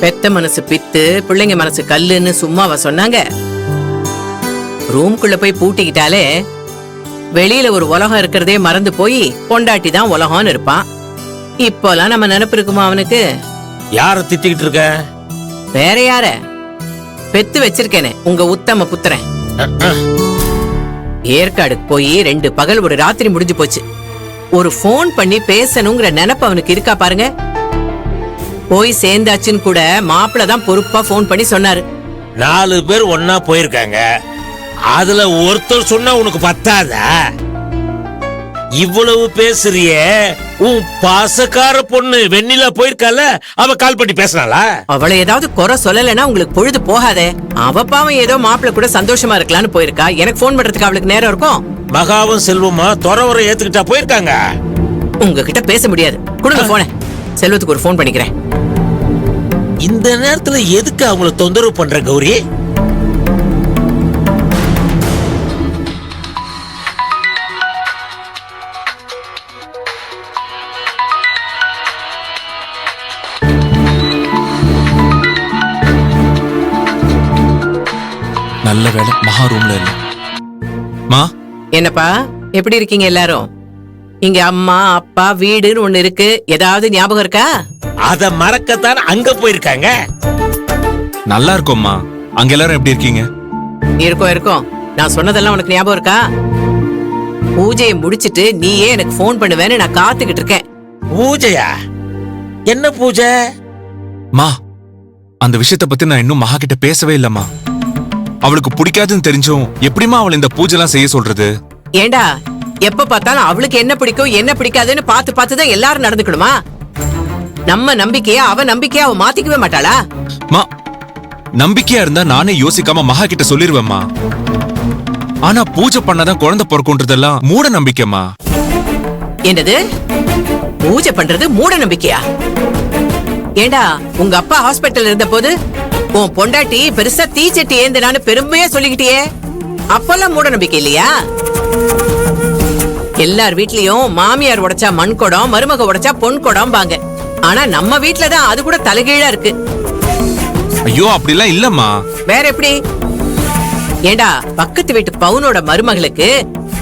பெத்த மனசு பித்து பிள்ளைங்க மனசு கல்லுன்னு சும்மாவா சொன்னாங்க? ரூம்குள்ள போய் பூட்டிக்கிட்டாலே வெளியில ஒரு உலகம் இருக்கிறதே மறந்து போய் பொண்டாட்டி தான் உலகம்னு இருப்பான். இப்போலாம் நம்ம நினைப்பு இருக்குமா அவனுக்கு? யார திட்டிக்கிட்டு இருக்க? வேற யார? பெத்து வச்சிருக்கேனே உங்க உத்தம புத்திரன். ஏற்காடுக்கு போய் 2 பகல் ஒரு ராத்திரி முடிஞ்சு போச்சு. ஒரு போன் பண்ணி பேசணுங்கிற நினைப்பு அவனுக்கு இருக்கா பாருங்க. போய் சேர்ந்தாச்சுன்னு கூட மாப்பிள்ள தான் பொறுப்பா போன் பண்ணி சொன்னாரு. 4 பேர் ஒன்னா போயிருக்காங்க, அதுல ஒருத்தர் சொன்னா உனக்கு பத்தாதா? இவ்வளவு பேசுறிய உன் பாசக்கார பொண்ணு வெண்ணிலா போயிருக்கால, அவ கால் பண்ணி பேசினாளா? அவளை ஏதாவது குறை சொல்லலைன்னா உங்களுக்கு பொழுது போகாதே. அவ பாவம் ஏதோ மாப்பிள்ள கூட சந்தோஷமா இருக்கலாம்னு போயிருக்கா. எனக்கு போன் பண்றதுக்கு அவளுக்கு நேரம் இருக்கும்? மகாவும் செல்வமா துறவரை ஏத்துக்கிட்டா போயிருக்காங்க. உங்ககிட்ட பேச முடியாது. கொடுங்க போன. செல்வத்துக்கு ஒரு போன் பண்ணிக்கிறேன். இந்த நேரத்துல எதுக்கு அவங்கள தொந்தரவு பண்ற கௌரி? நல்ல வேலை மகா ரூம்ல இல்ல. மா என்னப்பா, எப்படி இருக்கீங்க எல்லாரும்? இங்க அம்மா அப்பா வீடுன்னு ஒண்ணு இருக்கு, ஏதாவது ஞாபகம் இருக்கா? அத மறக்கத்தான் அங்க போயிருக்காங்க. நல்லா இருக்கோம்மா. அங்க எல்லாரும் எப்படி இருக்கீங்க? இருக்கும். நான் சொன்னதெல்லாம் உனக்கு ஞாபகம் இருக்கா? பூஜையை முடிச்சிட்டு நீயே எனக்கு போன் பண்ணுவேன்னு நான் காத்துக்கிட்டு இருக்கேன். பூஜையா? என்ன பூஜை? மா அந்த விஷயத்தை பத்தி நான் இன்னும் மகா கிட்ட பேசவே இல்லம்மா. அவளுக்கு பிடிக்காதுன்னு தெரிஞ்சும் எப்படிமா அவள் இந்த பூஜை எல்லாம் செய்ய சொல்றது? ஏண்டா, எப்ப பார்த்தாலும் அவளுக்கு என்ன பிடிக்கும் என்ன பிடிக்காதுன்னு பார்த்து பார்த்துதான் எல்லாரும் நடந்துக்கணுமா? நம்ம நம்பிக்கையா அவ நம்பிக்கையா அவ மாத்திக்கவே மாட்டாளா? மா நம்பிக்கையா இருந்தா நானே யோசிக்காம மகா கிட்ட சொல்லிருவேம்மா. ஆனா பூஜை பண்ணாதான் குழந்தை பிறக்கும்ன்றதெல்லாம் மூட நம்பிக்கைமா. என்னது பூஜை பண்றது மூட நம்பிக்கையா? ஏண்டா, உங்க அப்பா ஹாஸ்பிட்டல் இருந்த போது உன் பொண்டாட்டி பெருசா தீச்சட்டி ஏந்தனான்னு பெருமையா சொல்லிக்கிட்டியே, அப்பெல்லாம் மூட நம்பிக்கை இல்லையா? எல்லார் வீட்லயும் மாமியார் உடைச்சா மண் குடம், மருமக உடைச்சா பொன் குடம் பாங்க. ஆனா நம்ம வீட்லதான் அது கூட தலைகீழா இருக்கு. ஐயோ அப்படிலாம் இல்லம்மா. வேற எப்படி? ஏண்டா, பக்கத்து வீட்டு பவுனோட மருமகளுக்கு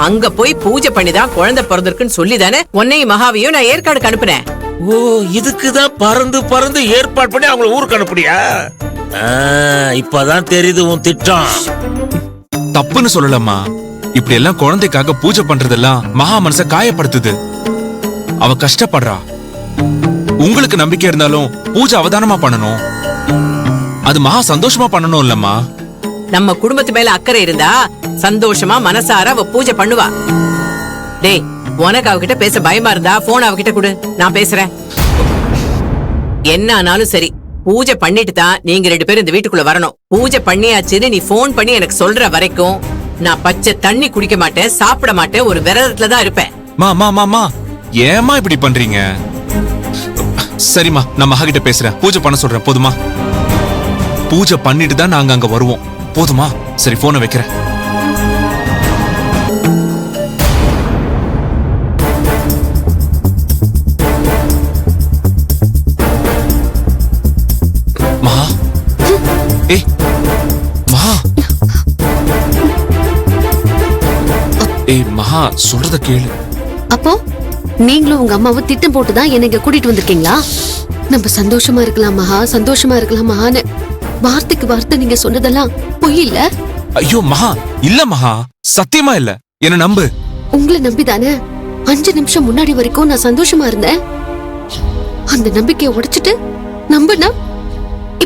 அங்க போய் பூஜை பண்ணிதான் குழந்தை பிறந்திருக்குன்னு சொல்லிதானே உன்னையும் மகாவையும் நான் ஏற்காடுக்கு அனுப்புனேன். ஓ, இதுக்குதான் பறந்து பறந்து ஏற்பாடு பண்ணி அவங்கள ஊருக்கு அனுப்புறியா? இப்பதான் தெரியுது உன் திட்டம். தப்புன்னு சொல்லலம்மா. இப்படி எல்லாம் குழந்தைக்காக பூஜை பண்றதெல்லாம் மகா மனச காயப்படுத்துது. அவ கஷ்டப்படுறா. உங்களுக்கு நம்பிக்கை இருந்தாலும் பூஜை அவதானமா பண்ணணும். அது மகா சந்தோஷமா பண்ணணும் இல்லம்மா. நம்ம குடும்பத்து மேல அக்கறை இருந்தா சந்தோஷமா மனசார அவ பூஜை பண்ணுவா. டேய், உனக்கு அவகிட்ட பேச பயமா இருந்தா போன் அவகிட்ட கொடு, நான் பேசுறேன். என்ன ஆனாலும் சரி, பூஜை பண்ணிட்டு தான் நீங்க 2 பேரும் இந்த வீட்டுக்குள்ள வரணும். பூஜை பண்ணியாச்சுன்னு நீ போன் பண்ணி எனக்கு சொல்ற வரைக்கும் நான் பச்சை தண்ணி குடிக்க மாட்டேன், சாப்பிட மாட்டேன், ஒரு விரதத்துல தான் இருப்பேன். மா ஏமா இப்படி பண்றீங்க? சரிம்மா, நான் மகா கிட்ட பேசுறேன். பூஜை பண்ண சொல்றேன், போதுமா? பூஜை பண்ணிட்டு தான் நாங்க அங்க வருவோம், போதுமா? சரி, போனை வைக்கிறேன். மகா, ஏய் மகா, ஏய் மகா, சொல்றத கேளு. அப்போ நீங்களும் உங்க அம்மாவும் திட்டம் போட்டுதான் என்ன இங்க கூட்டிட்டு வந்திருக்கீங்களா? நம்ம சந்தோஷமா இருக்கலாம் மகா, சந்தோஷமா இருக்கலாம் மகான்னு வார்த்தைக்கு வார்த்தை நீங்க சொன்னதெல்லாம் பொய் இல்ல? ஐயோ மகா, இல்ல மகா, சத்தியமா இல்ல. என்ன நம்பு. உங்களை நம்பிதானே 5 நிமிஷம் முன்னாடி வரைக்கும் நான் சந்தோஷமா இருந்தேன். அந்த நம்பிக்கையை உடைச்சிட்டு நம்புனா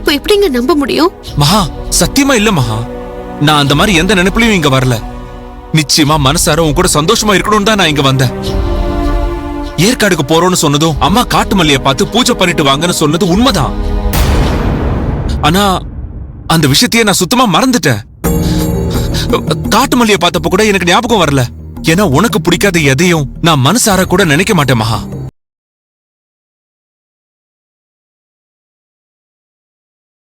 இப்ப எப்படிங்க நம்ப முடியும்? மகா, சத்தியமா இல்ல மகா. நான் அந்த மாதிரி எந்த நினைப்புலயும் இங்க வரல. நிச்சயமா மனசார உன் கூட சந்தோஷமா இருக்கணும்னு தான் நான் இங்க வந்தேன். ஏற்காடுக்கு போறோம்னு சொன்னதும் அம்மா காட்டு மல்லிய பார்த்து பூஜை பண்ணிட்டு வாங்கன்னு சொன்னது உண்மைதான். ஆனா அந்த விஷயத்தையே நான் சுத்தமா மறந்துட்டேன். காட்டு மல்லிய பார்த்தப்ப கூட எனக்கு ஞாபகம் வரல. ஏன்னா உனக்கு பிடிக்காத எதையும் நான் மனசார கூட நினைக்க மாட்டேன் மகா.